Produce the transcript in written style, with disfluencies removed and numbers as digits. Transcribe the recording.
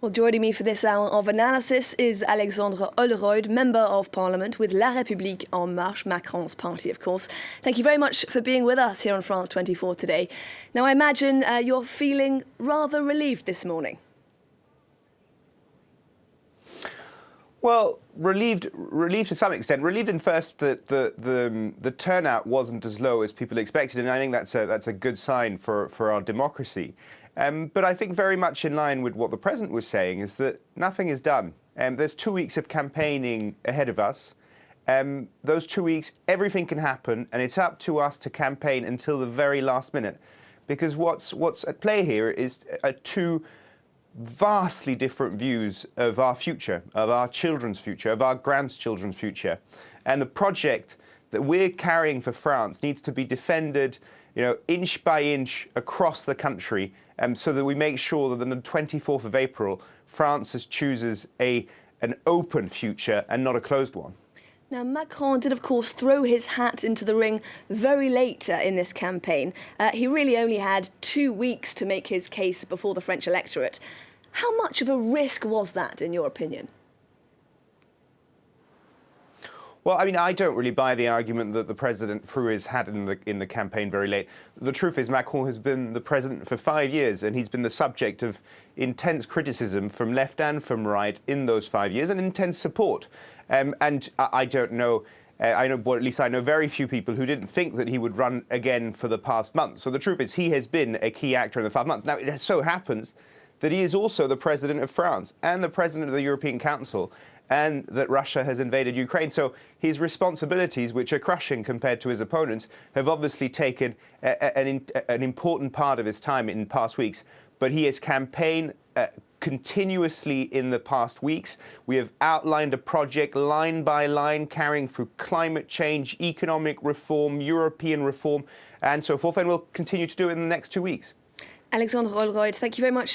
Well, joining me for this hour of analysis is Alexandre Holroyd, Member of Parliament with La République En Marche, Macron's party, of course. Thank you very much for being with us here on France 24 today. Now, I imagine you're feeling rather relieved this morning. Well, relieved to some extent. Relieved in first that the turnout wasn't as low as people expected, and I think that's a good sign for our democracy. But I think very much in line with what the President was saying is that nothing is done. There's 2 weeks of campaigning ahead of us. Those 2 weeks, everything can happen, and it's up to us to campaign until the very last minute. Because what's at play here is two vastly different views of our future, of our children's future, of our grandchildren's future. And the project that we're carrying for France needs to be defended, inch by inch across the country, so that we make sure that on the 24th of April, France chooses an open future and not a closed one. Now, Macron did, of course, throw his hat into the ring very late in this campaign. He really only had 2 weeks to make his case before the French electorate. How much of a risk was that, in your opinion? Well, I mean, I don't really buy the argument that the President threw his hat in the campaign very late. The truth is Macron has been the President for 5 years, and he's been the subject of intense criticism from left and from right in those 5 years, and intense support. And I don't know, well, at least I know very few people who didn't think that he would run again for the past month. So the truth is he has been a key actor in the 5 months. Now, it so happens that he is also the President of France and the President of the European Council, and that Russia has invaded Ukraine. So his responsibilities, which are crushing compared to his opponents, have obviously taken an important part of his time in past weeks. But he has campaigned continuously in the past weeks. We have outlined a project line by line, carrying through climate change, economic reform, European reform, and so forth, and we'll continue to do it in the next 2 weeks. Alexandre Holroyd, thank you very much.